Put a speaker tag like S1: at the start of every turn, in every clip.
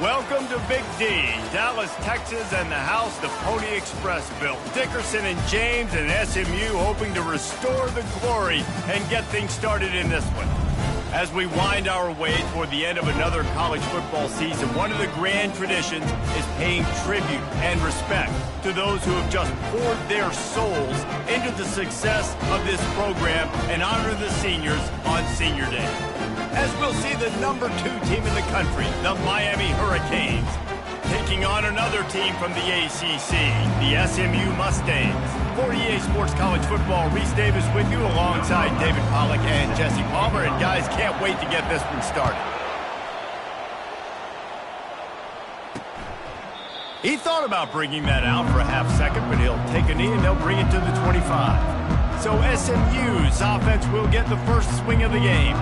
S1: Welcome to Big D, Dallas, Texas, and the house the Pony Express built. Dickerson and James and SMU hoping to restore the glory and get things started in this one. As we wind our way toward the end of another college football season, one of the grand traditions is paying tribute and respect to those who have just poured their souls into the success of this program and honor the seniors on Senior Day. As we'll see the number 2 team in the country, the Miami Hurricanes, taking on another team from the ACC, the SMU Mustangs. For EA Sports College Football, Reese Davis with you alongside David Pollack and Jesse Palmer. And guys, can't wait to get this one started. He thought about bringing that out for a half second, but he'll take a knee and they'll bring it to the 25. So SMU's offense will get the first swing of the game.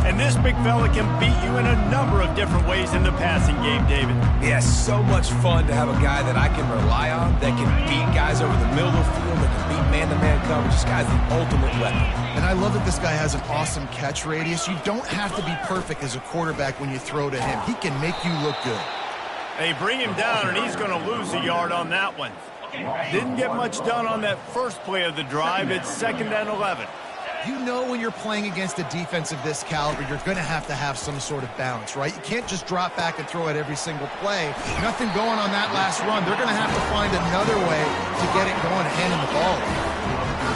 S1: And this big fella can beat you in a number of different ways in the passing game, David.
S2: Yeah, so much fun to have a guy that I can rely on, that can beat guys over the middle of the field, that can beat man-to-man coverage. This guy's the ultimate weapon.
S3: And I love that this guy has an awesome catch radius. You don't have to be perfect as a quarterback when you throw to him. He can make you look good.
S1: They bring him down, and he's going to lose a yard on that one. Didn't get much done on that first play of the drive. It's 2nd and 11.
S3: You know when you're playing against a defense of this caliber, you're going to have some sort of balance, right? You can't just drop back and throw it every single play. Nothing going on that last run. They're going to have to find another way to get it going and handing the ball.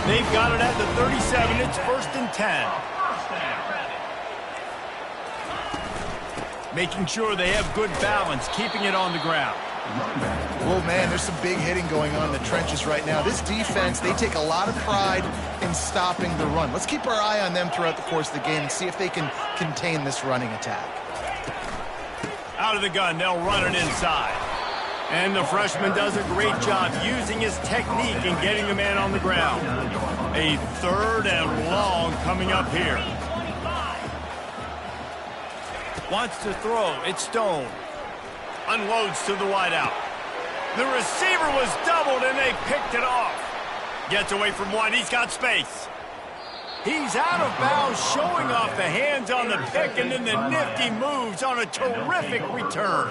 S1: They've got it at the 37. It's 1st and 10. Making sure they have good balance, keeping it on the ground.
S3: Well, man, there's some big hitting going on in the trenches right now. This defense, they take a lot of pride in stopping the run. Let's keep our eye on them throughout the course of the game and see if they can contain this running attack.
S1: Out of the gun, they'll run it inside. And the freshman does a great job using his technique and getting the man on the ground. A 3rd and long coming up here. Wants to throw. It's Stone. Unloads to the wideout. The receiver was doubled, and they picked it off. Gets away from one. He's got space. He's out of bounds, showing off the hands on the pick, and then the nifty moves on a terrific return.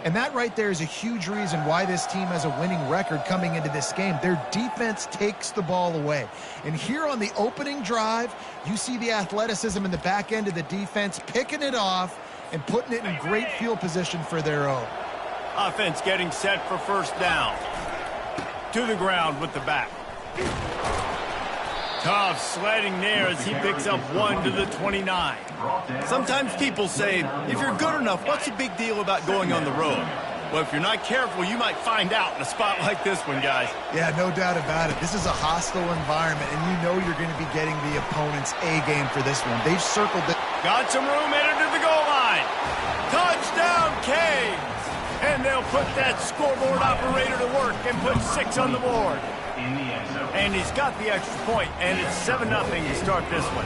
S3: And that right there is a huge reason why this team has a winning record coming into this game. Their defense takes the ball away. And here on the opening drive, you see the athleticism in the back end of the defense, picking it off and putting it in great field position for their own.
S1: Offense getting set for 1st down. To the ground with the back. Tough sledding there as he picks up 1 to the 29. Sometimes people say, if you're good enough, what's the big deal about going on the road? Well, if you're not careful, you might find out in a spot like this one, guys.
S3: Yeah, no doubt about it. This is a hostile environment, and you know you're going to be getting the opponent's A game for this one. They've circled it.
S1: Got some room headed to the goal line. Touchdown, Canes! And they'll put that scoreboard operator to work and put 6 on the board. And he's got the extra point, and it's 7-0 to start this one.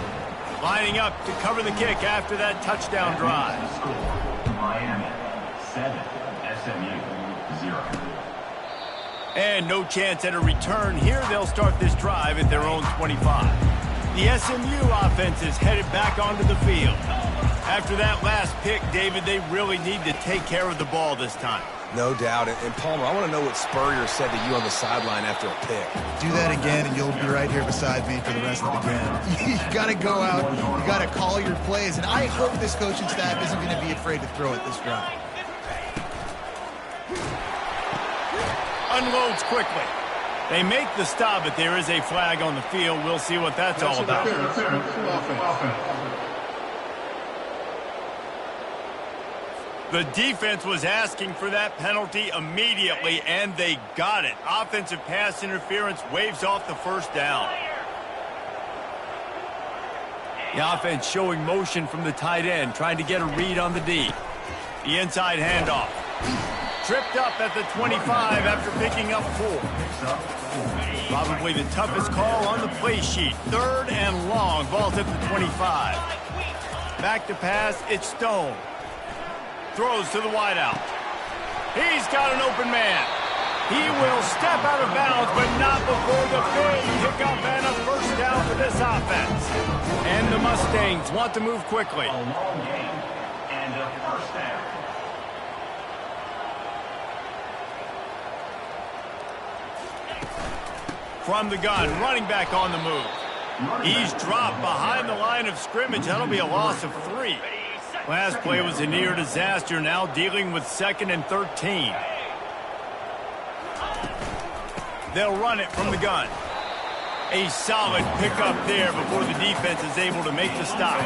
S1: Lining up to cover the kick after that touchdown drive.
S4: Miami 7, SMU 0.
S1: And no chance at a return here. They'll start this drive at their own 25. The SMU offense is headed back onto the field. After that last pick, David, they really need to take care of the ball this time.
S2: No doubt. And Palmer, I want to know what Spurrier said to you on the sideline after a pick.
S3: Do that again, and you'll be right here beside me for the rest of the game. You got to go out. You got to call your plays. And I hope this coaching staff isn't going to be afraid to throw it this drive.
S1: Unloads quickly. They make the stop, but there is a flag on the field. We'll see what that's all about. The defense was asking for that penalty immediately, and they got it. Offensive pass interference waves off the 1st down. The offense showing motion from the tight end, trying to get a read on the D. The inside handoff. Tripped up at the 25 after picking up 4. Probably the toughest call on the play sheet. 3rd and long. Ball's at the 25. Back to pass. It's Stone. Throws to the wideout. He's got an open man. He will step out of bounds, but not before the big pickup and a 1st down for this offense. And the Mustangs want to move quickly.
S4: A long game and a 1st down.
S1: from the gun, running back on the move. He's dropped behind the line of scrimmage. That'll be a loss of 3. Last play was a near disaster, now dealing with 2nd and 13. They'll run it from the gun. A solid pickup there before the defense is able to make the stop.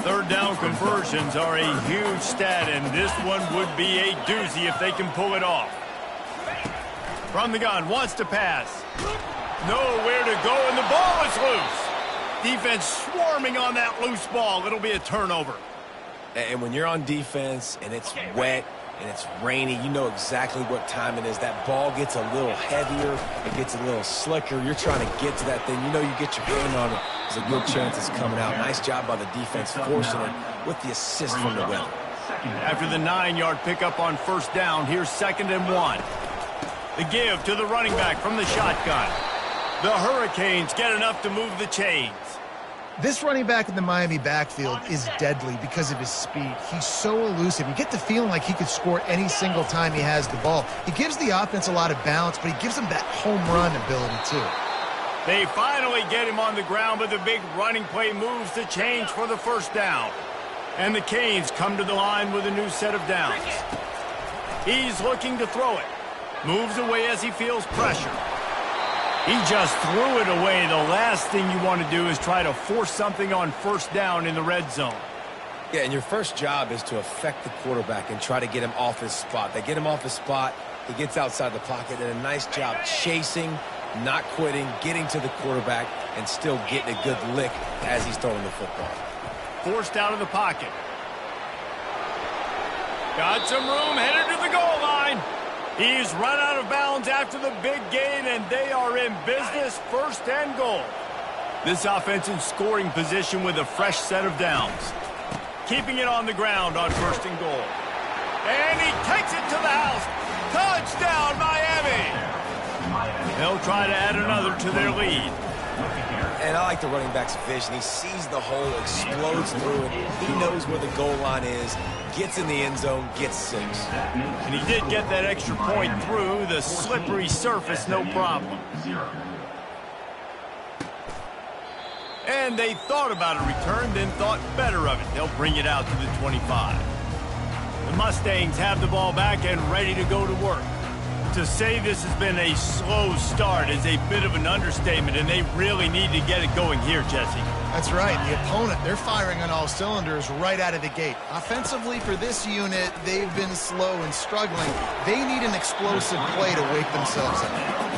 S1: 3rd down conversions are a huge stat, and this one would be a doozy if they can pull it off. From the gun, wants to pass. Nowhere to go, and the ball is loose. Defense swarming on that loose ball. It'll be a turnover.
S2: And when you're on defense and it's wet and it's rainy, you know exactly what time it is. That ball gets a little heavier. It gets a little slicker. You're trying to get to that thing. You know you get your hand on it. There's a good chance it's coming out. Nice job by the defense forcing it with the assist from the weather.
S1: After the 9-yard pickup on 1st down, here's 2nd and 1. The give to the running back from the shotgun. The Hurricanes get enough to move the chains.
S3: This running back in the Miami backfield is deadly because of his speed. He's so elusive. You get the feeling like he could score any single time he has the ball. He gives the offense a lot of balance, but he gives them that home run ability too.
S1: They finally get him on the ground, but the big running play moves the chains for the 1st down. And the Canes come to the line with a new set of downs. He's looking to throw it. Moves away as he feels pressure. He just threw it away. The last thing you want to do is try to force something on 1st down in the red zone.
S2: Yeah, and your first job is to affect the quarterback and try to get him off his spot. They get him off his spot, he gets outside the pocket, and a nice job chasing, not quitting, getting to the quarterback, and still getting a good lick as he's throwing the football.
S1: Forced out of the pocket. Got some room, headed to the goal line. He's run out of bounds after the big gain, and they are in business, 1st and goal. This offense in scoring position with a fresh set of downs. Keeping it on the ground on 1st and goal. And he takes it to the house. Touchdown, Miami! They'll try to add another to their lead.
S2: And I like the running back's vision. He sees the hole, explodes through it. He knows where the goal line is, gets in the end zone, gets 6.
S1: And he did get that extra point through the slippery surface, no problem. And they thought about a return, then thought better of it. They'll bring it out to the 25. The Mustangs have the ball back and ready to go to work. To say this has been a slow start is a bit of an understatement, and they really need to get it going here, Jesse.
S3: That's right. The opponent, they're firing on all cylinders right out of the gate. Offensively for this unit, they've been slow and struggling. They need an explosive play to wake themselves up.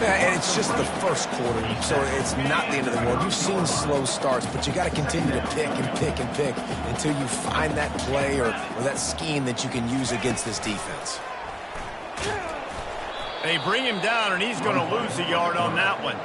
S2: Yeah, and it's just the 1st quarter, so it's not the end of the world. You've seen slow starts, but you got to continue to pick and pick and pick until you find that play or that scheme that you can use against this defense.
S1: They bring him down, and he's going to lose a yard on that one.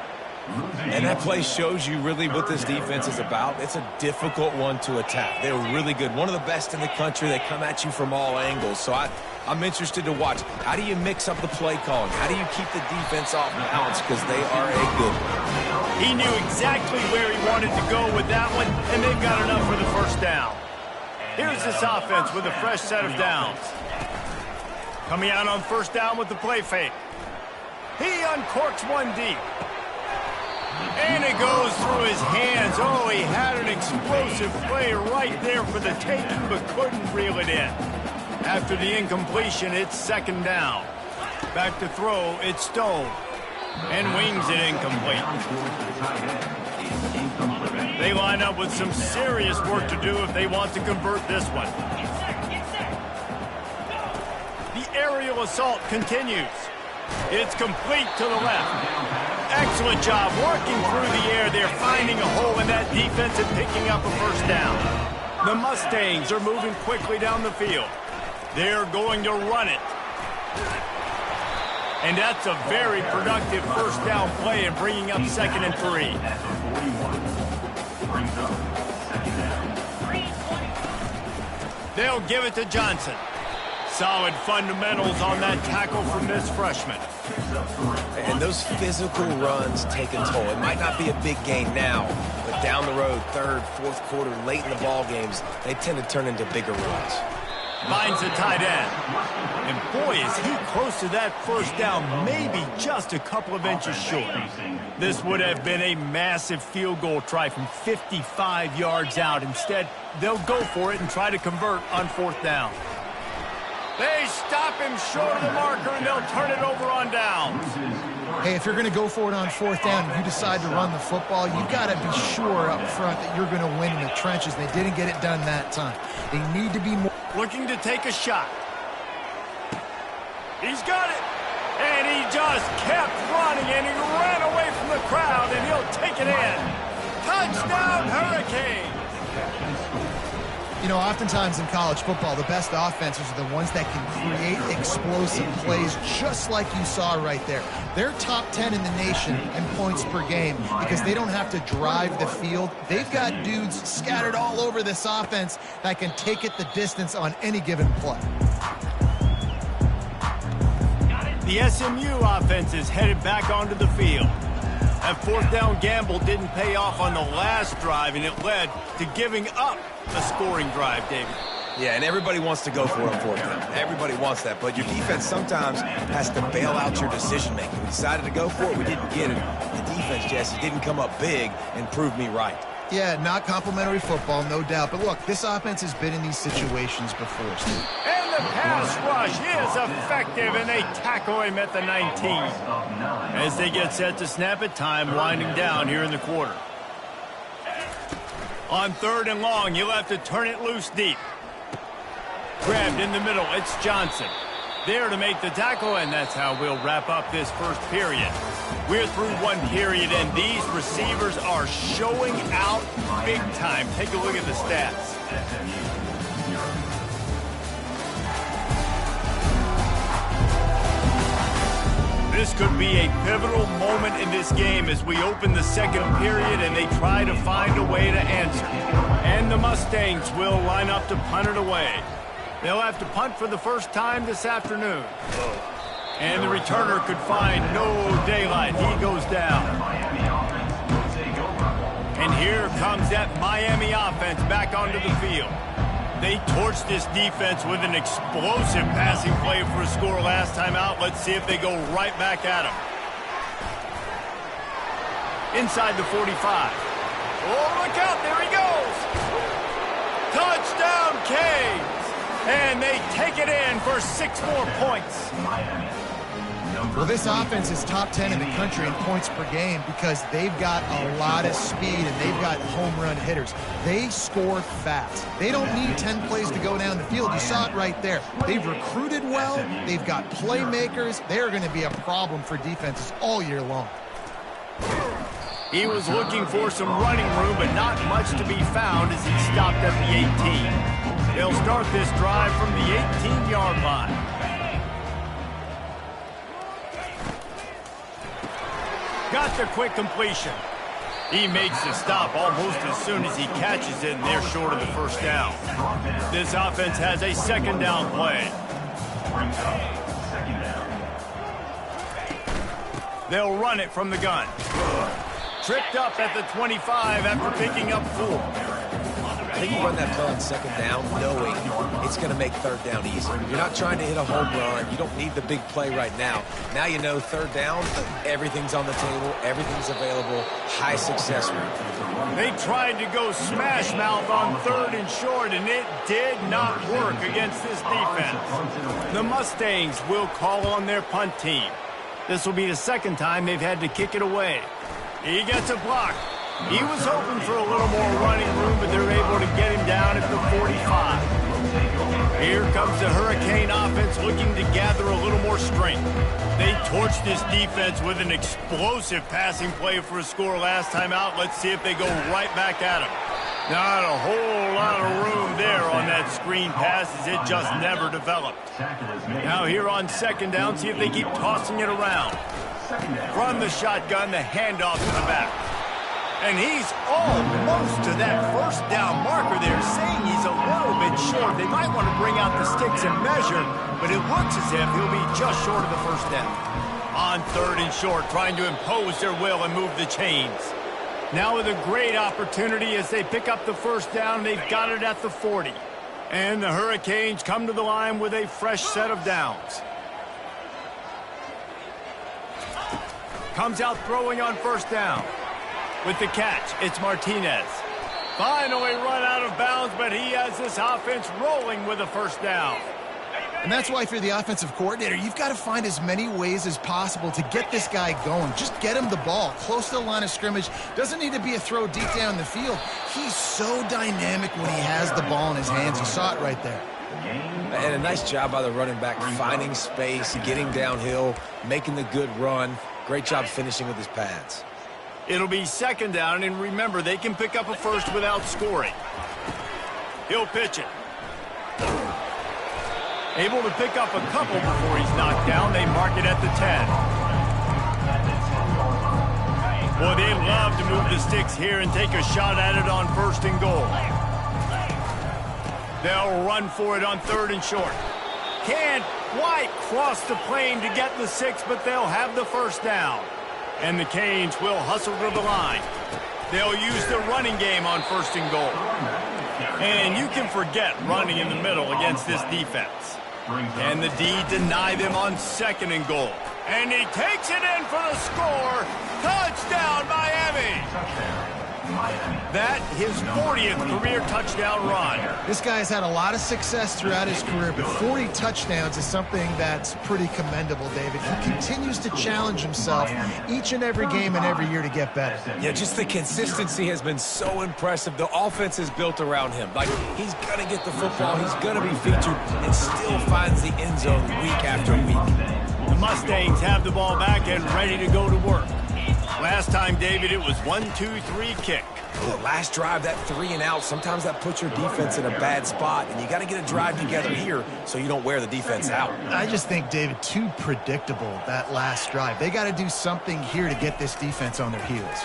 S2: And that play shows you really what this defense is about. It's a difficult one to attack. They're really good. One of the best in the country. They come at you from all angles. So I'm interested to watch. How do you mix up the play calling? How do you keep the defense off balance? Because they are a good one.
S1: He knew exactly where he wanted to go with that one, and they've got enough for the 1st down. Here's this offense with a fresh set of downs. Coming out on 1st down with the play fake. He uncorks one deep. And it goes through his hands. Oh, he had an explosive play right there for the taking, but couldn't reel it in. After the incompletion, it's 2nd down. Back to throw, it's Stone. And wings it incomplete. They line up with some serious work to do if they want to convert this one. The aerial assault continues. It's complete to the left. Excellent job working through the air. They're finding a hole in that defense and picking up a 1st down. The Mustangs are moving quickly down the field. They're going to run it. And that's a very productive 1st down play and bringing up 2nd and 3. They'll give it to Johnson. Solid fundamentals on that tackle from this freshman.
S2: And those physical runs take a toll. It might not be a big gain now, but down the road, 3rd, 4th quarter, late in the ball games, they tend to turn into bigger runs.
S1: Finds the tight end. And boy, is he close to that first down, maybe just a couple of inches short. This would have been a massive field goal try from 55 yards out. Instead, they'll go for it and try to convert on 4th down. They stop him short of the marker, and they'll turn it over on downs.
S3: Hey, if you're going to go for it on 4th down and you decide to run the football, you've got to be sure up front that you're going to win in the trenches. They didn't get it done that time. They need to be more...
S1: Looking to take a shot. He's got it. And he just kept running, and he ran away from the crowd, and he'll take it in. Touchdown, Hurricane.
S3: You know, oftentimes in college football, the best offenses are the ones that can create explosive plays just like you saw right there. They're top 10 in the nation in points per game because they don't have to drive the field. They've got dudes scattered all over this offense that can take it the distance on any given play.
S1: The SMU offense is headed back onto the field. That 4th down gamble didn't pay off on the last drive, and it led to giving up a scoring drive, David.
S2: Yeah, and everybody wants to go for it on 4th down. Everybody wants that, but your defense sometimes has to bail out your decision-making. We decided to go for it. We didn't get it. The defense, Jesse, didn't come up big and prove me right.
S3: Yeah, not complimentary football, no doubt. But look, this offense has been in these situations before, Steve.
S1: And the pass rush is effective, and they tackle him at the 19. As they get set to snap it, time winding down here in the quarter. On 3rd and long, you'll have to turn it loose deep. Grabbed in the middle, it's Johnson. There to make the tackle, and that's how we'll wrap up this first period. We're through one period, and these receivers are showing out big time. Take a look at the stats. This could be a pivotal moment in this game as we open the second period and they try to find a way to answer. And the Mustangs will line up to punt it away. They'll have to punt for the first time this afternoon. And the returner could find no daylight. He goes down. And here comes that Miami offense back onto the field. They torched this defense with an explosive passing play for a score last time out. Let's see if they go right back at them. Inside the 45. Oh, look out. There he goes. Touchdown, Canes. And they take it in for 6 more points.
S3: Well, this offense is top 10 in the country in points per game because they've got a lot of speed and they've got home run hitters. They score fast. They don't need 10 plays to go down the field. You saw it right there. They've recruited well. They've got playmakers. They're going to be a problem for defenses all year long.
S1: He was looking for some running room, but not much to be found as he stopped at the 18. They'll start this drive from the 18-yard line. Got the quick completion. He makes the stop almost as soon as he catches it, and they're short of the first down. This offense has a 2nd down play. They'll run it from the gun. Tripped up at the 25 after picking up 4.
S2: I think you run that play on 2nd down knowing it's going to make 3rd down easy. You're not trying to hit a home run. You don't need the big play right now. Now you know 3rd down, everything's on the table, everything's available, high success rate.
S1: They tried to go smash mouth on 3rd and short, and it did not work against this defense. The Mustangs will call on their punt team. This will be the 2nd time they've had to kick it away. He gets a block. He was hoping for a little more running room, but they're able to get him down at the 45. Here comes the Hurricane offense looking to gather a little more strength. They torched this defense with an explosive passing play for a score last time out. Let's see if they go right back at him. Not a whole lot of room there on that screen pass as it just never developed. Now here on 2nd down, see if they keep tossing it around. From the shotgun, the handoff to the back. And he's almost to that 1st down marker there, saying he's a little bit short. They might want to bring out the sticks and measure, but it looks as if he'll be just short of the 1st down. On 3rd and short, trying to impose their will and move the chains. Now with a great opportunity as they pick up the 1st down, they've got it at the 40. And the Hurricanes come to the line with a fresh set of downs. Comes out throwing on first down. With the catch, it's Martinez. Finally run out of bounds, but he has this offense rolling with a first down.
S3: And that's why if you're the offensive coordinator, you've got to find as many ways as possible to get this guy going. Just get him the ball close to the line of scrimmage. Doesn't need to be a throw deep down the field. He's so dynamic when he has the ball in his hands. You saw it right there.
S2: And a nice job by the running back, finding space, getting downhill, making the good run. Great job finishing with his pads.
S1: It'll be second down, and remember, they can pick up a first without scoring. He'll pitch it. Able to pick up a couple before he's knocked down. They mark it at the 10. Boy, they love to move the sticks here and take a shot at it on first and goal. They'll run for it on third and short. Can't quite cross the plane to get the 6, but they'll have the first down. And the Canes will hustle to the line. They'll use the running game on first and goal. And you can forget running in the middle against this defense. And the D deny them on second and goal. And he takes it in for the score. Touchdown, Miami! That, his 40th career touchdown run.
S3: This guy's had a lot of success throughout his career, but 40 touchdowns is something that's pretty commendable, David. He continues to challenge himself each and every game and every year to get better.
S2: Yeah, just the consistency has been so impressive. The offense is built around him. Like, he's going to get the football, he's going to be featured, and still finds the end zone week after week.
S1: The Mustangs have the ball back and ready to go to work. Last time, David, it was 1-2-3 kick.
S2: The last drive, that 3 and out, sometimes that puts your defense in a bad spot, and you got to get a drive together here so you don't wear the defense out.
S3: I just think, David, too predictable, that last drive. They got to do something here to get this defense on their heels.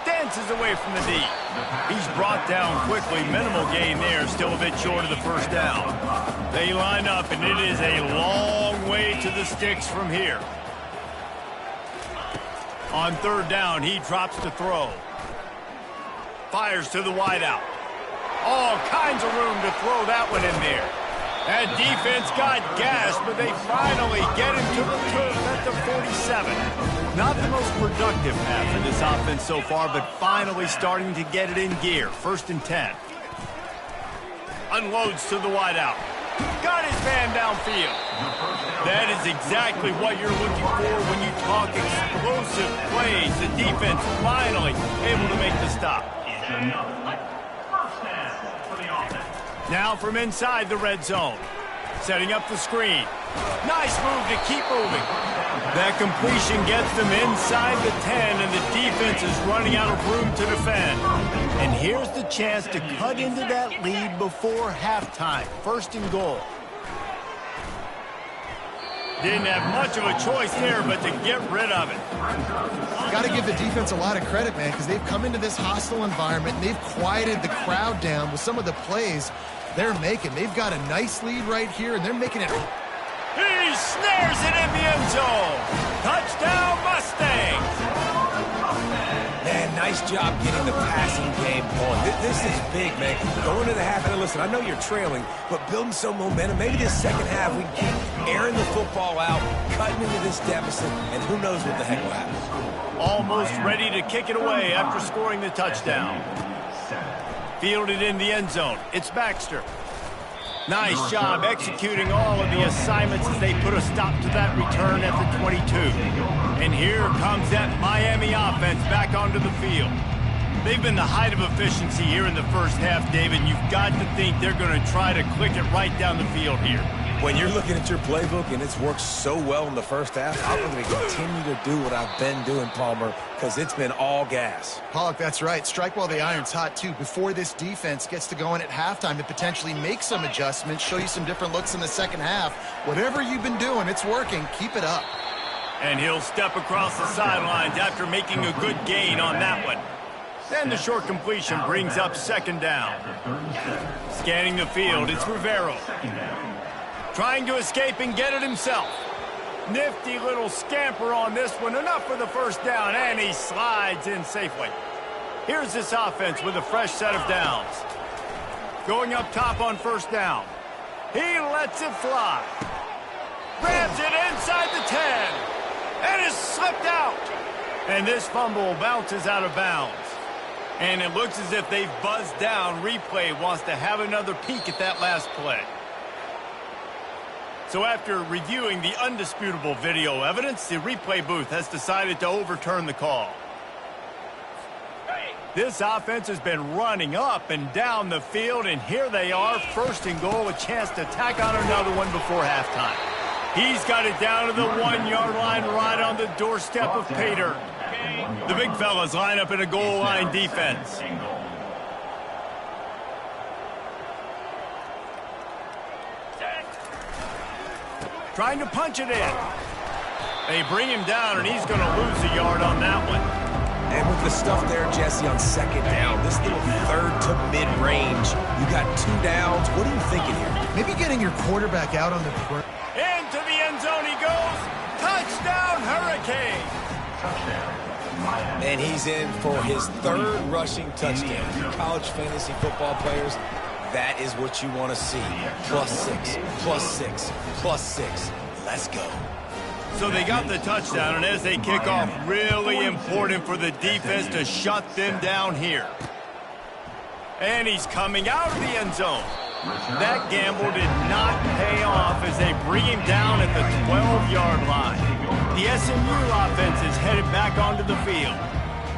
S1: Dances away from the D. He's brought down quickly. Minimal gain there, still a bit short of the first down. They line up, and it is a long way to the sticks from here. On third down, he drops to throw. Fires to the wideout. All kinds of room to throw that one in there. That defense got gassed, but they finally get him to the turf at the 47. Not the most productive half of this offense so far, but finally starting to get it in gear. First and 10. Unloads to the wideout. Got his man downfield. That is exactly what you're looking for when you talk explosive plays. The defense finally able to make the stop. Now from inside the red zone. Setting up the screen. Nice move to keep moving. That completion gets them inside the 10, and the defense is running out of room to defend. And here's the chance to cut into that lead before halftime. First and goal. Didn't have much of a choice there, but to get rid of it.
S3: Got to give the defense a lot of credit, man, because they've come into this hostile environment, and they've quieted the crowd down with some of the plays they're making. They've got a nice lead right here, and they're making it.
S1: He snares it in the end zone. Touchdown, Mustangs.
S2: Man, nice job getting the passing game going. This is big, man. Going to the half, and listen, I know you're trailing, but building some momentum. Maybe this second half we keep airing the football out, cutting into this deficit, and who knows what the heck will happen.
S1: Almost ready to kick it away after scoring the touchdown. Fielded in the end zone. It's Baxter. Nice job executing all of the assignments as they put a stop to that return at the 22. And here comes that Miami offense back onto the field. They've been the height of efficiency here in the first half, David. You've got to think they're going to try to click it right down the field here.
S2: When you're looking at your playbook and it's worked so well in the first half, I'm going to continue to do what I've been doing, Palmer, because it's been all gas.
S3: Pollock, that's right. Strike while the iron's hot, too. Before this defense gets to go in at halftime to potentially make some adjustments, show you some different looks in the second half. Whatever you've been doing, it's working. Keep it up.
S1: And he'll step across the sidelines after making a good gain on that one. Then the short completion brings up second down. Scanning the field, it's Rivero. Trying to escape and get it himself. Nifty little scamper on this one. Enough for the first down, and he slides in safely. Here's this offense with a fresh set of downs. Going up top on first down. He lets it fly. Grabs it inside the 10. And is slipped out. And this fumble bounces out of bounds. And it looks as if they've buzzed down. Replay wants to have another peek at that last play. So after reviewing the undisputable video evidence, the replay booth has decided to overturn the call. This offense has been running up and down the field, and here they are, first and goal, a chance to tack on another one before halftime. He's got it down to the 1-yard line right on the doorstep of pay dirt. The big fellas line up in a goal line defense. Trying to punch it in. They bring him down, and he's going to lose a yard on that one.
S2: And with the stuff there, Jesse, on second down, this little third to mid-range, you got 2 downs. What are you thinking here?
S3: Maybe getting your quarterback out on the perimeter.
S1: Into the end zone he goes. Touchdown, Hurricane.
S2: And he's in for his 3rd rushing touchdown. You college fantasy football players, that is what you want to see. +6, +6, +6. Let's go.
S1: So they got the touchdown, and as they kick off, really important for the defense to shut them down here. And he's coming out of the end zone. That gamble did not pay off as they bring him down at the 12-yard line. The SMU offense is headed back onto the field.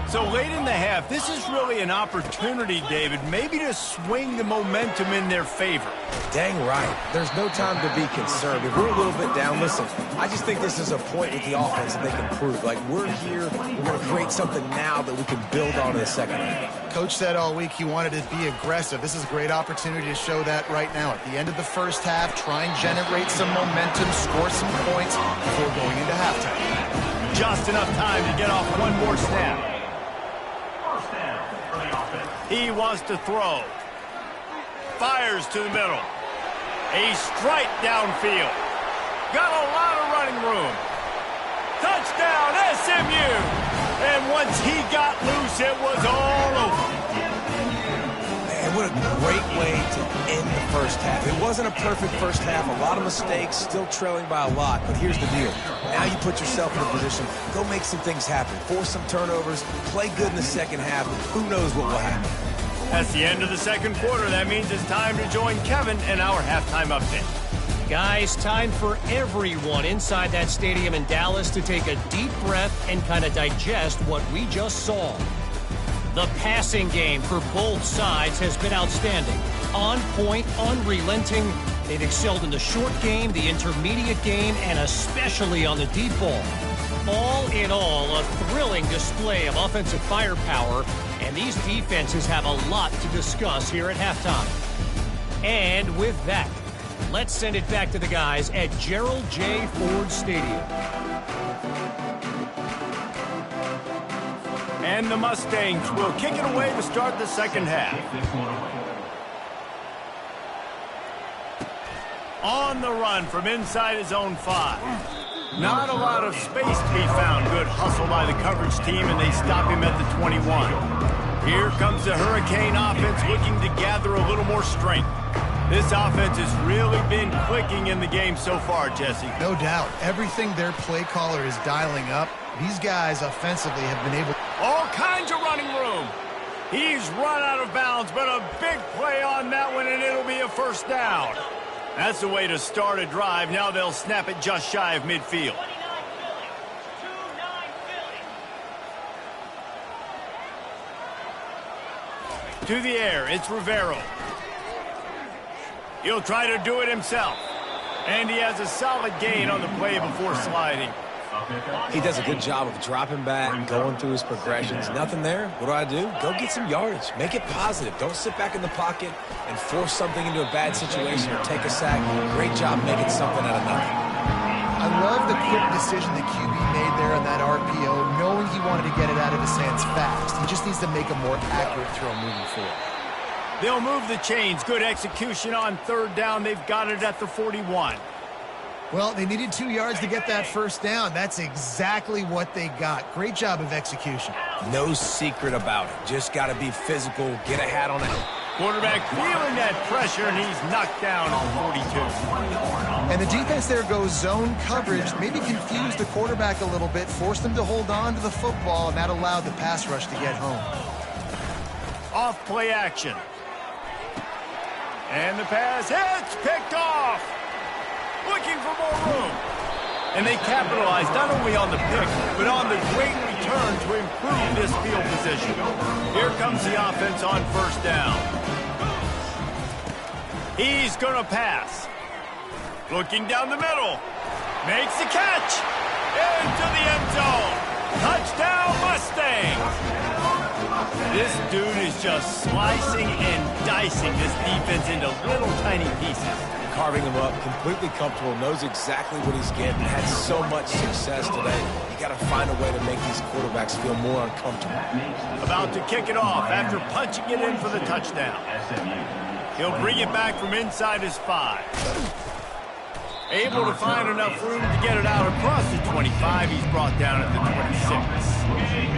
S1: So late in the half, this is really an opportunity, David, maybe to swing the momentum in their favor.
S2: Dang right. There's no time to be concerned. If we're a little bit down, listen, I just think this is a point with the offense that they can prove. Like, we're here, we're going to create something now that we can build on in the second half.
S3: Coach said all week he wanted to be aggressive. This is a great opportunity to show that right now. At the end of the first half, try and generate some momentum, score some points before going into halftime.
S1: Just enough time to get off one more snap. He wants to throw. Fires to the middle. A strike downfield. Got a lot of running room. Touchdown, SMU! And once he got loose, it was all over.
S2: Man, what a great way to end the first half. It wasn't a perfect first half. A lot of mistakes, still trailing by a lot. But here's the deal. Now you put yourself in a position, go make some things happen. Force some turnovers, play good in the second half. Who knows what will happen.
S1: That's the end of the second quarter. That means it's time to join Kevin in our halftime update.
S5: Guys, time for everyone inside that stadium in Dallas to take a deep breath and kind of digest what we just saw. The passing game for both sides has been outstanding. On point, unrelenting. They've excelled in the short game, the intermediate game, and especially on the deep ball. All in all, a thrilling display of offensive firepower, and these defenses have a lot to discuss here at halftime. And with that, let's send it back to the guys at Gerald J. Ford Stadium.
S1: And the Mustangs will kick it away to start the second half. On the run from inside his own 5. Not a lot of space to be found. Good hustle by the coverage team, and they stop him at the 21. Here comes the Hurricane offense looking to gather a little more strength. This offense has really been clicking in the game so far, Jesse.
S3: No doubt. Everything their play caller is dialing up, these guys offensively have been able.
S1: All kinds of running room. He's run out of bounds, but a big play on that one, and it'll be a first down. That's the way to start a drive. Now they'll snap it just shy of midfield. To the air, it's Rivero. He'll try to do it himself. And he has a solid gain on the play before sliding.
S2: He does a good job of dropping back, going through his progressions. Nothing there. What do? Go get some yardage. Make it positive. Don't sit back in the pocket and force something into a bad situation or take a sack. Great job making something out of nothing.
S3: I love the quick decision the QB made there on that RPO, knowing he wanted to get it out of his hands fast. He just needs to make a more accurate throw moving forward.
S1: They'll move the chains. Good execution on third down. They've got it at the 41.
S3: Well, they needed 2 yards to get that first down. That's exactly what they got. Great job of execution.
S2: No secret about it. Just got to be physical, get a hat on it.
S1: Quarterback feeling that pressure, and he's knocked down on 42.
S3: And the defense there goes zone coverage, maybe confused the quarterback a little bit, forced him to hold on to the football, and that allowed the pass rush to get home.
S1: Off play action. And the pass hits, picked off. Looking for more room. And they capitalized not only on the pick, but on the great return to improve this field position. Here comes the offense on first down. He's going to pass. Looking down the middle. Makes the catch. Into the end zone. Touchdown, Mustangs. This dude is just slicing and dicing this defense into little tiny pieces.
S2: Carving him up, completely comfortable, knows exactly what he's getting, had so much success today. You got to find a way to make these quarterbacks feel more uncomfortable.
S1: About to kick it off after punching it in for the touchdown. He'll bring it back from inside his 5. Able to find enough room to get it out across the 25. He's brought down at the 26.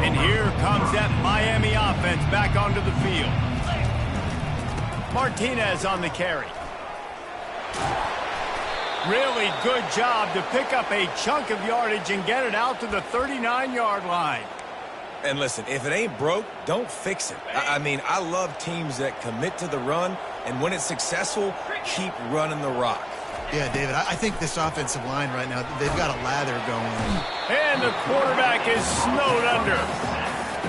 S1: And here comes that Miami offense back onto the field. Martinez on the carry. Really good job to pick up a chunk of yardage and get it out to the 39-yard line.
S2: And listen, if it ain't broke, don't fix it. I mean, I love teams that commit to the run, and when it's successful, keep running the rock.
S3: Yeah, David, I think this offensive line right now, they've got a lather going.
S1: And the quarterback is snowed under.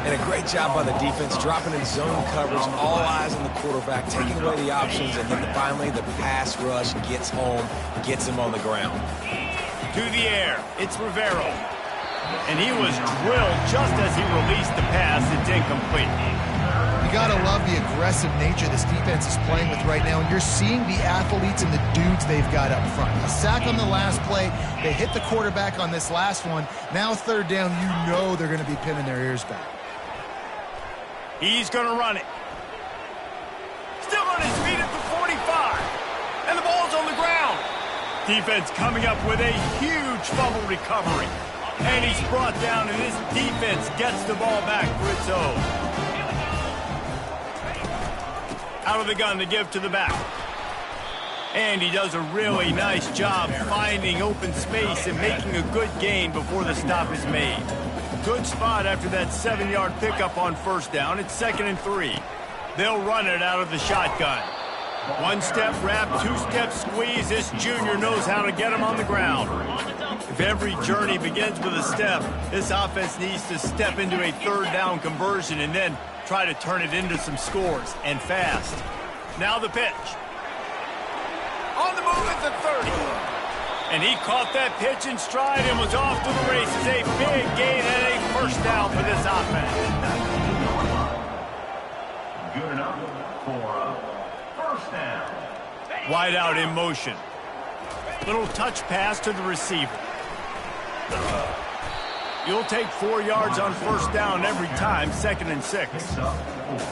S2: And a great job by the defense, dropping in zone coverage, all eyes on the quarterback, taking away the options, and then finally the pass rush gets home, gets him on the ground.
S1: To the air, it's Rivero. And he was drilled just as he released the pass. It's incomplete.
S3: You got to love the aggressive nature this defense is playing with right now, and you're seeing the athletes and the dudes they've got up front. A sack on the last play. They hit the quarterback on this last one. Now third down, you know they're going to be pinning their ears back.
S1: He's going to run it. Still on his feet at the 45. And the ball's on the ground. Defense coming up with a huge fumble recovery. And he's brought down, and this defense gets the ball back for its own. Out of the gun to give to the back. And he does a really nice job finding open space and making a good gain before the stop is made. Good spot after that 7-yard pickup on first down. It's 2nd and 3. They'll run it out of the shotgun. 1-step wrap, 2-step squeeze. This junior knows how to get him on the ground. If every journey begins with a step, this offense needs to step into a third down conversion and then try to turn it into some scores, and fast. Now the pitch. On the move at the 30. And he caught that pitch in stride and was off to the races. A big gain and a first down for this offense.
S4: Good enough for a first down.
S1: Wide out in motion. Little touch pass to the receiver. You'll take 4 yards on first down every time, 2nd and 6.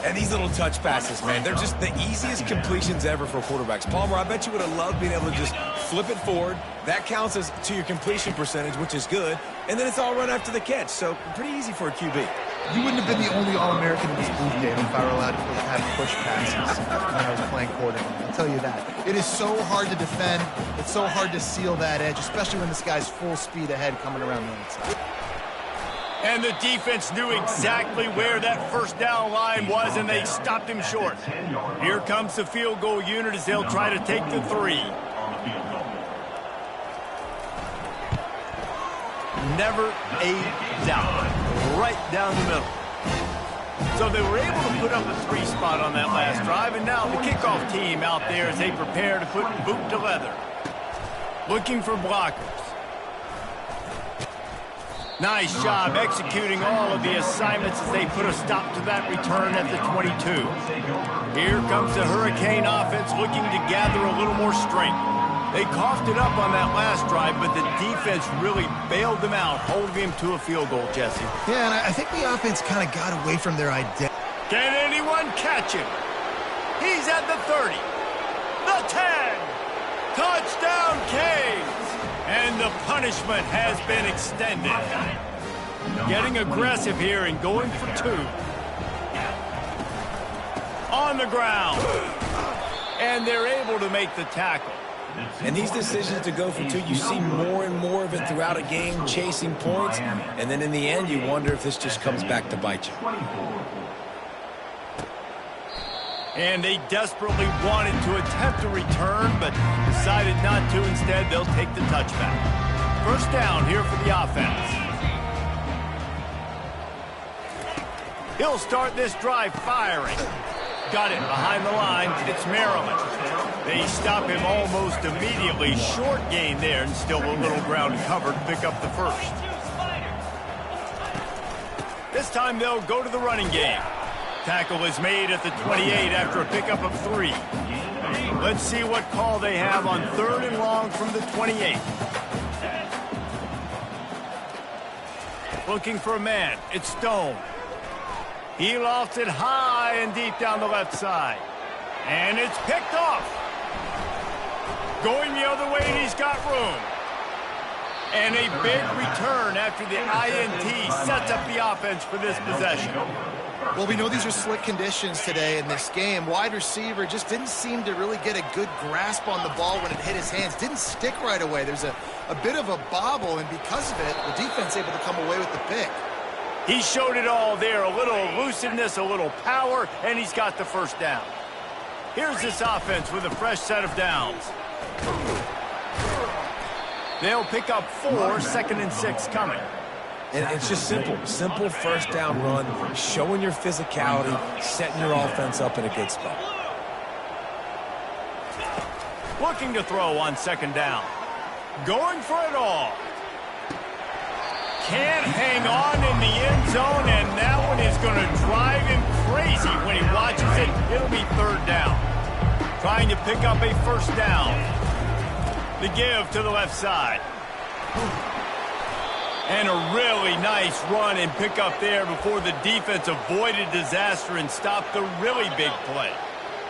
S2: And these little touch passes, man, they're just the easiest completions ever for quarterbacks. Palmer, I bet you would have loved being able to just flip it forward. That counts as to your completion percentage, which is good. And then it's all run after the catch, so pretty easy for a QB.
S3: You wouldn't have been the only All-American in this booth game if I were allowed to have push passes when I was playing quarterback. I'll tell you that. It is so hard to defend. It's so hard to seal that edge, especially when this guy's full speed ahead coming around the outside.
S1: And the defense knew exactly where that first down line was, and they stopped him short. Here comes the field goal unit as they'll try to take the 3. Never a doubt. Right down the middle. So they were able to put up a 3 spot on that last drive, and now the kickoff team out there as they prepare to put boot to leather. Looking for blockers. Nice job executing all of the assignments as they put a stop to that return at the 22. Here comes the Hurricane offense looking to gather a little more strength. They coughed it up on that last drive, but the defense really bailed them out, holding him to a field goal, Jesse.
S3: Yeah, and I think the offense kind of got away from their identity.
S1: Can anyone catch him? He's at the 30. The 10. Touchdown, Canes. And the punishment has been extended. Getting aggressive here and going for 2. On the ground. And they're able to make the tackle.
S2: And these decisions to go for 2, you see more and more of it throughout a game, chasing points. And then in the end, you wonder if this just comes back to bite you.
S1: And they desperately wanted to attempt a return, but decided not to. Instead, they'll take the touchback. First down here for the offense. He'll start this drive firing. Got it behind the line. It's Maryland. They stop him almost immediately. Short gain there, and still a little ground covered to pick up the first. This time they'll go to the running game. Tackle is made at the 28 after a pickup of 3. Let's see what call they have on 3rd and long from the 28. Looking for a man. It's Stone. He lofts it high and deep down the left side. And it's picked off. Going the other way, and he's got room. And a big return after the INT sets up the offense for this possession.
S3: Well, we know these are slick conditions today in this game. Wide receiver just didn't seem to really get a good grasp on the ball when it hit his hands. Didn't stick right away. There's a bit of a bobble, and because of it, the defense able to come away with the pick.
S1: He showed it all there. A little elusiveness, a little power, and he's got the first down. Here's this offense with a fresh set of downs. They'll pick up 4, 2nd and 6 coming.
S2: And it's just simple. Simple first down run, showing your physicality, setting your offense up in a good spot.
S1: Looking to throw on 2nd down. Going for it all. Can't hang on in the end zone, and that one is going to drive him crazy when he watches it. It'll be 3rd down. Trying to pick up a first down. The give to the left side. And a really nice run and pick up there before the defense avoided disaster and stopped the really big play.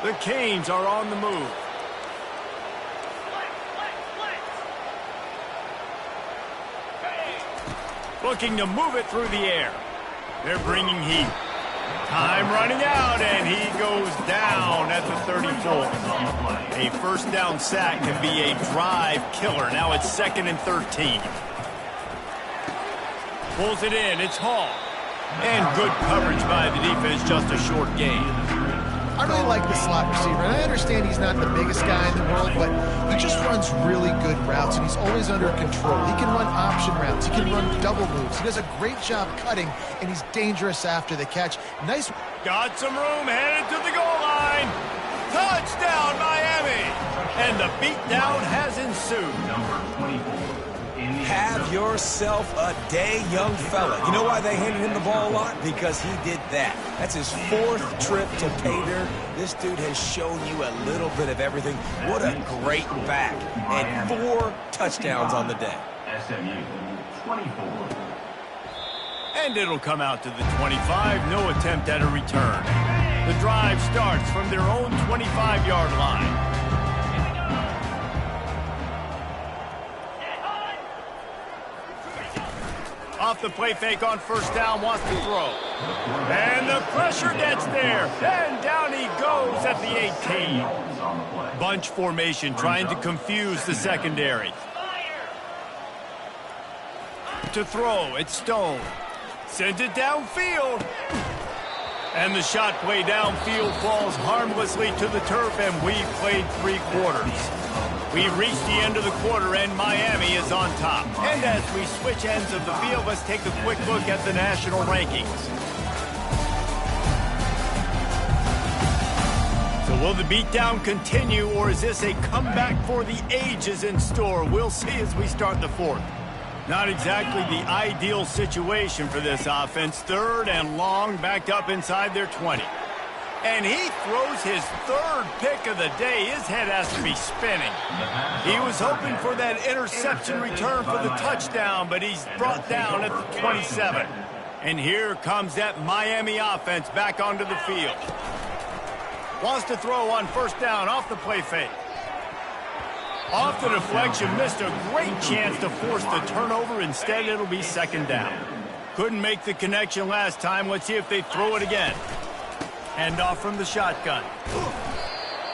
S1: The Canes are on the move. Looking to move it through the air. They're bringing heat. Time running out, and he goes down at the 34. A first down sack can be a drive killer. Now it's 2nd and 13. Pulls it in. It's Hall. And good coverage by the defense, just a short gain.
S3: I really like the slot receiver, and I understand he's not the biggest guy in the world, but he just runs really good routes, and he's always under control. He can run option routes. He can run double moves. He does a great job cutting, and he's dangerous after the catch. Nice.
S1: Got some room, headed to the goal line. Touchdown, Miami! And the beatdown has ensued.
S2: Have yourself a day, young fella. You know why they handed him the ball a lot? Because he did that. That's his 4th trip to pay dirt. This dude has shown you a little bit of everything. What a great back. And 4 touchdowns on the day.
S4: SMU 24.
S1: And it'll come out to the 25. No attempt at a return. The drive starts from their own 25-yard line. Off the play fake on first down, wants to throw. And the pressure gets there. And down he goes at the 18. Bunch formation trying to confuse the secondary. To throw, it's Stone. Sends it downfield. And the shot play downfield falls harmlessly to the turf, and we've played 3 quarters. We've reached the end of the quarter, and Miami is on top. And as we switch ends of the field, let's take a quick look at the national rankings. So will the beatdown continue, or is this a comeback for the ages in store? We'll see as we start the 4th. Not exactly the ideal situation for this offense. 3rd and long, backed up inside their 20. And he throws his 3rd pick of the day. His head has to be spinning. He was hoping for that interception return for the touchdown, but he's brought down at the 27. And here comes that Miami offense back onto the field. Wants to throw on first down off the play fake. Off the deflection, missed a great chance to force the turnover. Instead, it'll be second down. Couldn't make the connection last time. Let's see if they throw it again. Hand off from the shotgun.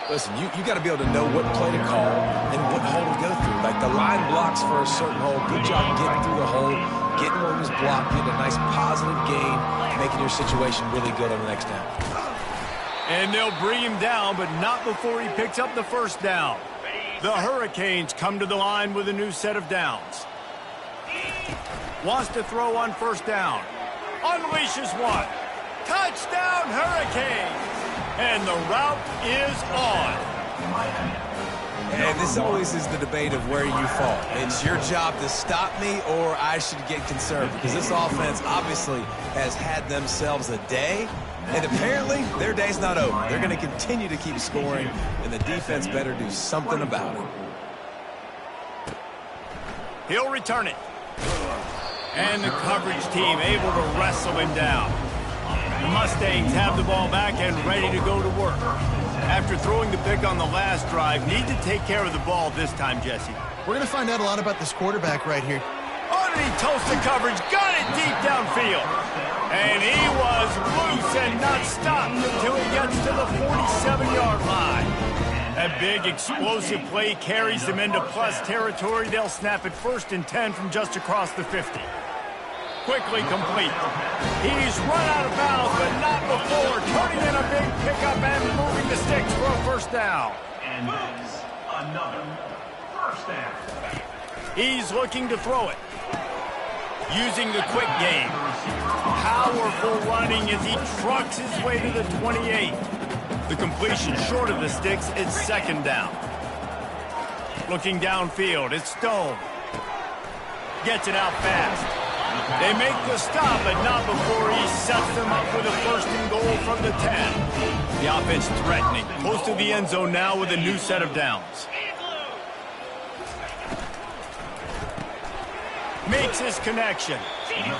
S2: Listen, you got to be able to know what play to call and what hole to go through. Like the line blocks for a certain hole. Good job getting through the hole, getting where he was blocked, getting a nice positive gain, making your situation really good on the next down.
S1: And they'll bring him down, but not before he picks up the first down. The Hurricanes come to the line with a new set of downs. Wants to throw on first down. Unleashes one. Touchdown, Hurricanes! And the route is on.
S2: And this always is the debate of where you fall. It's your job to stop me or I should get concerned, because this offense obviously has had themselves a day, and apparently their day's not over. They're going to continue to keep scoring, and the defense better do something about it.
S1: He'll return it. And the coverage team able to wrestle him down. The Mustangs have the ball back and ready to go to work. After throwing the pick on the last drive, need to take care of the ball this time, Jesse.
S3: We're going to find out a lot about this quarterback right here.
S1: Underneath toasted coverage, got it deep downfield. And he was loose and not stopped until he gets to the 47-yard line. That big explosive play carries them into plus territory. They'll snap it 1st and 10 from just across the 50. Quickly complete. He's run out of bounds, but not before. Turning in a big pickup and moving the sticks for a first down.
S4: And that's another first down.
S1: He's looking to throw it. Using the quick game. Powerful running as he trucks his way to the 28. The completion short of the sticks. It's second down. Looking downfield. It's Stone. Gets it out fast. They make the stop, but not before he sets them up with a 1st and goal from the 10. The offense threatening. Close to the end zone now with a new set of downs. Makes his connection.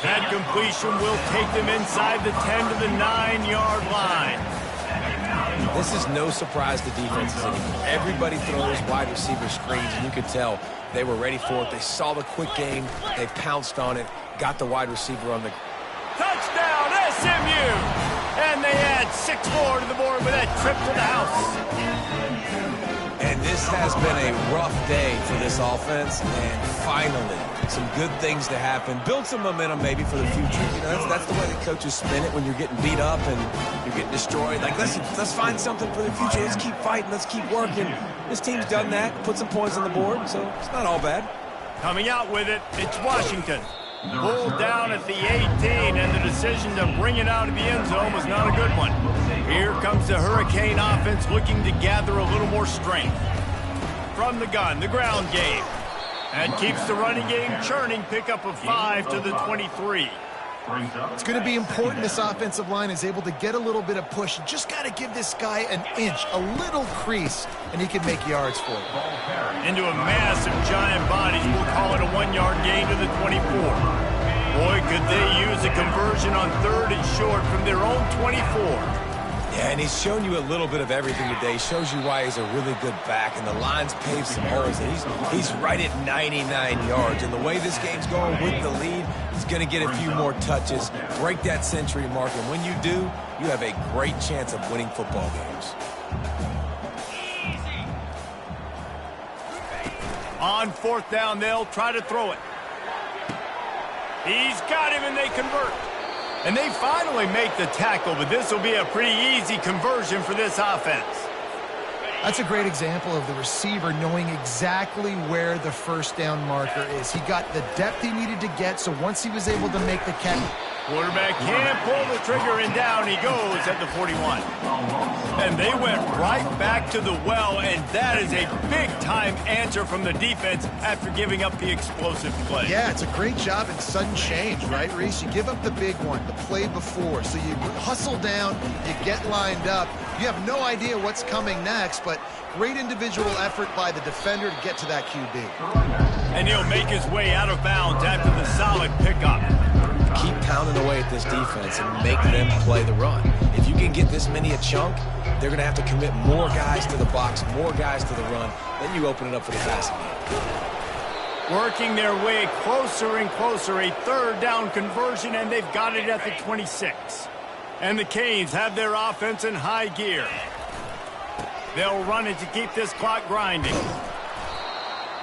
S1: That completion will take them inside the 10 to the 9-yard line.
S2: This is no surprise to defenses anymore. Everybody throws wide receiver screens, and you could tell they were ready for it. They saw the quick game. They pounced on it, got the wide receiver on the...
S1: Touchdown, SMU! And they add 6 more to the board with that trip to the house.
S2: And this has been a rough day for this offense, and finally, some good things to happen. Build some momentum maybe for the future. You know, that's the way the coaches spin it when you're getting beat up and you're getting destroyed. Like, let's find something for the future. Let's keep fighting. Let's keep working. This team's done that, put some points on the board, so it's not all bad.
S1: Coming out with it, it's Washington. Pulled down at the 18, and the decision to bring it out of the end zone was not a good one. Here comes the Hurricane offense looking to gather a little more strength. From the gun, the ground game. And keeps the running game churning, pickup of 5 to the 23.
S3: It's going to be important this offensive line is able to get a little bit of push. Just got to give this guy an inch, a little crease, and he can make yards for it.
S1: Into a massive giant body. We'll call it a 1-yard gain to the 24. Boy, could they use a conversion on 3rd and short from their own 24.
S2: Yeah, and he's shown you a little bit of everything today. Shows you why he's a really good back, and the line's paved some holes, and he's right at 99 yards. And the way this game's going with the lead, he's going to get a few more touches, break that century mark, and when you do, you have a great chance of winning football games.
S1: On 4th down, they'll try to throw it. He's got him, and they convert. And they finally make the tackle, but this will be a pretty easy conversion for this offense.
S3: That's a great example of the receiver knowing exactly where the first down marker is. He got the depth he needed to get, so once he was able to make the catch...
S1: Quarterback can't pull the trigger, and down he goes at the 41. And they went right back to the well, and that is a big-time answer from the defense after giving up the explosive play.
S3: Yeah, it's a great job in sudden change, right, Reese? You give up the big one, the play before, so you hustle down, you get lined up. You have no idea what's coming next, but great individual effort by the defender to get to that QB.
S1: And he'll make his way out of bounds after the solid pickup.
S2: Keep pounding away at this defense and make them play the run. If you can get this many a chunk, they're going to have to commit more guys to the box, more guys to the run. Then you open it up for the passing game.
S1: Working their way closer and closer, a third down conversion, and they've got it at the 26. And the Canes have their offense in high gear. They'll run it to keep this clock grinding.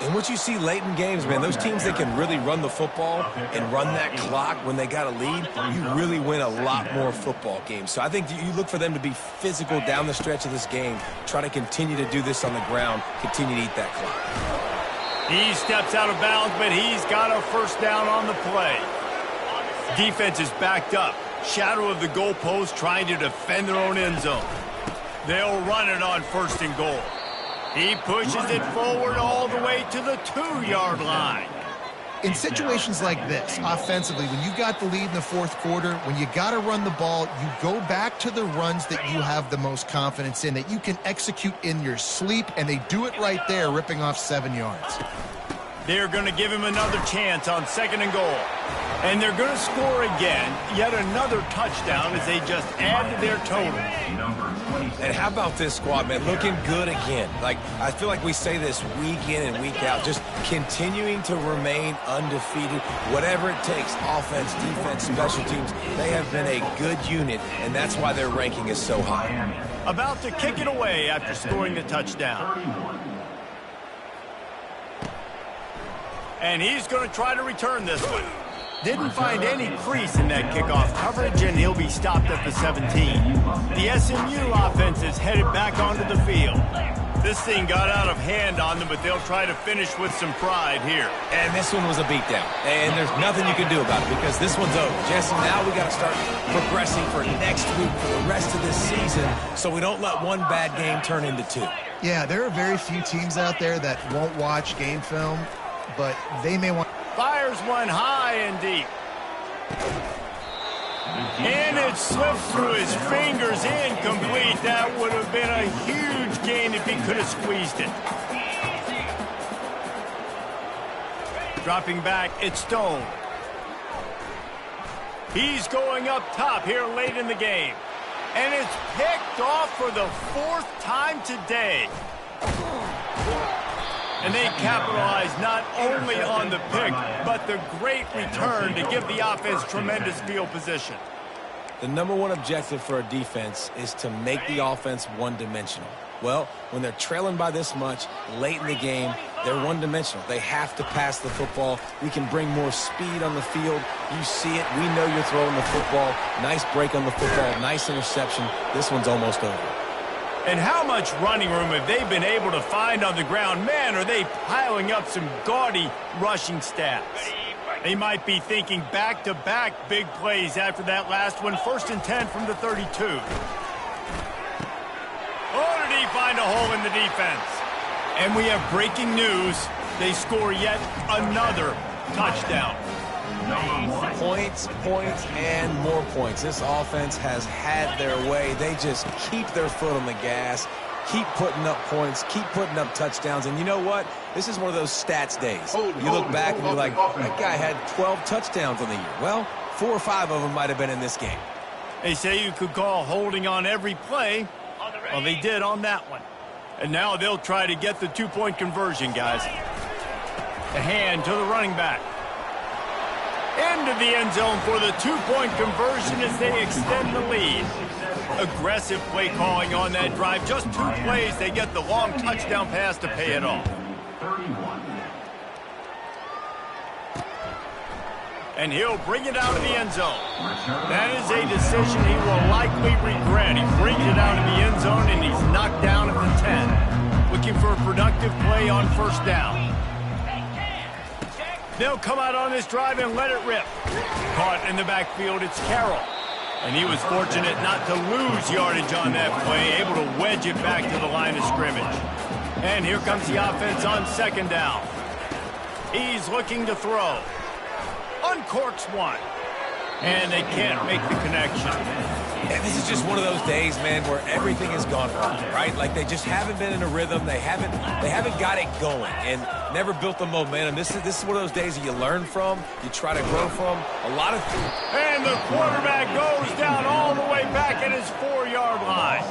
S2: And what you see late in games, man, those teams that can really run the football and run that clock when they got a lead, you really win a lot more football games. So I think you look for them to be physical down the stretch of this game, try to continue to do this on the ground, continue to eat that clock.
S1: He steps out of bounds, but he's got a first down on the play. Defense is backed up. Shadow of the goalpost trying to defend their own end zone. They'll run it on first and goal. He pushes it forward all the way to the 2-yard line.
S3: In situations like this, offensively, when you got the lead in the fourth quarter, when you got to run the ball, you go back to the runs that you have the most confidence in, that you can execute in your sleep, and they do it right there, ripping off 7 yards.
S1: They're going to give him another chance on second and goal. And they're going to score again, yet another touchdown as they just add to their total.
S2: And how about this squad, man? Looking good again. Like, I feel like we say this week in and week out, just continuing to remain undefeated, whatever it takes, offense, defense, special teams. They have been a good unit, and that's why their ranking is so high.
S1: About to kick it away after scoring the touchdown. And he's going to try to return this one. Didn't find any crease in that kickoff coverage, and he'll be stopped at the 17. The SMU offense is headed back onto the field. This thing got out of hand on them, but they'll try to finish with some pride here.
S2: And this one was a beatdown. And there's nothing you can do about it because this one's over. Jesse, now we got to start progressing for next week, for the rest of this season, so we don't let one bad game turn into two.
S3: Yeah, there are very few teams out there that won't watch game film, but they may want...
S1: Fires one high and deep. And it slipped through his fingers, incomplete. That would have been a huge gain if he could have squeezed it. Dropping back, it's Stone. He's going up top here late in the game. And it's picked off for the 4th time today. And they capitalize not only on the pick, but the great return to give the offense tremendous field position.
S2: The number one objective for a defense is to make the offense one-dimensional. Well, when they're trailing by this much late in the game, they're one-dimensional. They have to pass the football. We can bring more speed on the field. You see it. We know you're throwing the football. Nice break on the football. Nice interception. This one's almost over.
S1: And how much running room have they been able to find on the ground? Man, are they piling up some gaudy rushing stats. They might be thinking back-to-back big plays after that last one. 1st and 10 from the 32. Oh, did he find a hole in the defense? And we have breaking news. They score yet another touchdown.
S2: Points, points, and more points. This offense has had their way. They just keep their foot on the gas, keep putting up points, keep putting up touchdowns. And you know what? This is one of those stats days. You look back and you're like, that guy had 12 touchdowns on the year. Well, 4 or 5 of them might have been in this game.
S1: They say you could call holding on every play. Well, they did on that one. And now they'll try to get the 2-point conversion, guys. The hand to the running back. Into the end zone for the 2-point conversion as they extend the lead. Aggressive play calling on that drive. Just 2 plays, they get the long touchdown pass to pay it off. And he'll bring it out of the end zone. That is a decision he will likely regret. He brings it out of the end zone and he's knocked down at the 10. Looking for a productive play on 1st down. They'll come out on this drive and let it rip. Caught in the backfield, it's Carroll. And he was fortunate not to lose yardage on that play, able to wedge it back to the line of scrimmage. And here comes the offense on 2nd down. He's looking to throw. Uncorks one. And they can't make the connection.
S2: Yeah, this is just one of those days, man, where everything has gone wrong, right? Like they just haven't been in a rhythm. They haven't got it going and never built the momentum. This is one of those days that you learn from, you try to grow from. A lot of things.
S1: And the quarterback goes down all the way back at his 4-yard line.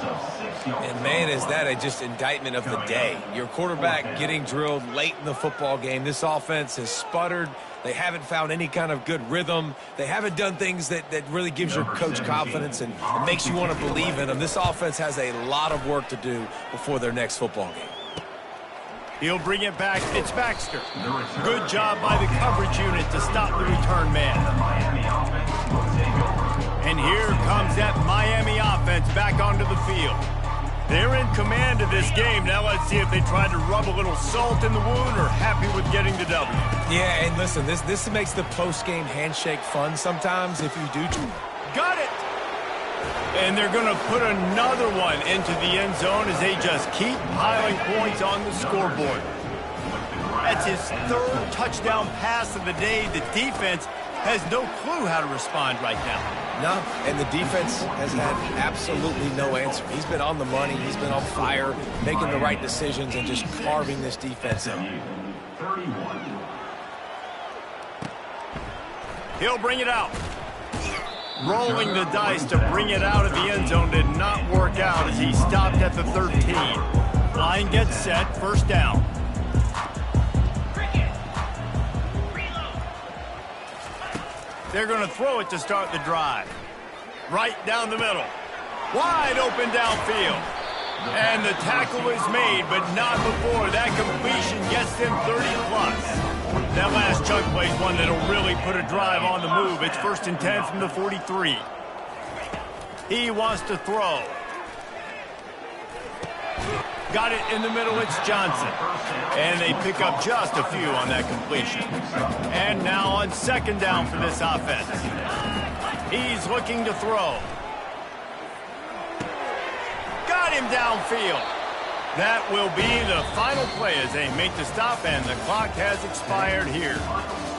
S2: And, man, is that just indictment of the day. Your quarterback getting drilled late in the football game. This offense has sputtered. They haven't found any kind of good rhythm. They haven't done things that really gives your coach confidence and makes you want to believe in them. This offense has a lot of work to do before their next football game.
S1: He'll bring it back. It's Baxter. Good job by the coverage unit to stop the return man. And here comes that Miami offense back onto the field. They're in command of this game. Now let's see if they try to rub a little salt in the wound or happy with getting the W.
S2: Yeah, and listen, this makes the post-game handshake fun sometimes if you do.
S1: Got it! And they're going to put another one into the end zone as they just keep piling points on the scoreboard. That's his third touchdown pass of the day. The defense has no clue how to respond right now.
S2: No, and the defense has had absolutely no answer. He's been on the money. He's been on fire, making the right decisions and just carving this defense up.
S1: He'll bring it out. Rolling the dice to bring it out of the end zone did not work out as he stopped at the 13. Line gets set, first down. They're going to throw it to start the drive. Right down the middle. Wide open downfield. And the tackle is made, but not before that completion gets them 30+. That last chunk play is one that'll really put a drive on the move. It's 1st and 10 from the 43. He wants to throw. Got it in the middle, it's Johnson. And they pick up just a few on that completion. And now on 2nd down for this offense. He's looking to throw. Got him downfield. That will be the final play as they make the stop, and the clock has expired here.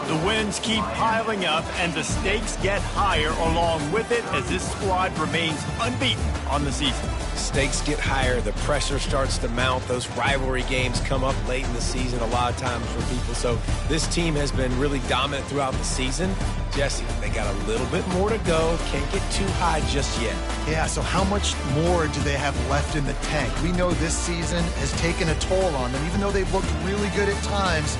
S1: The wins keep piling up, and the stakes get higher along with it as this squad remains unbeaten on the season.
S2: Stakes get higher, the pressure starts to mount, those rivalry games come up late in the season a lot of times for people. So this team has been really dominant throughout the season. Jesse, they got a little bit more to go, can't get too high just yet.
S3: Yeah, so how much more do they have left in the tank? We know this season has taken a toll on them. Even though they've looked really good at times,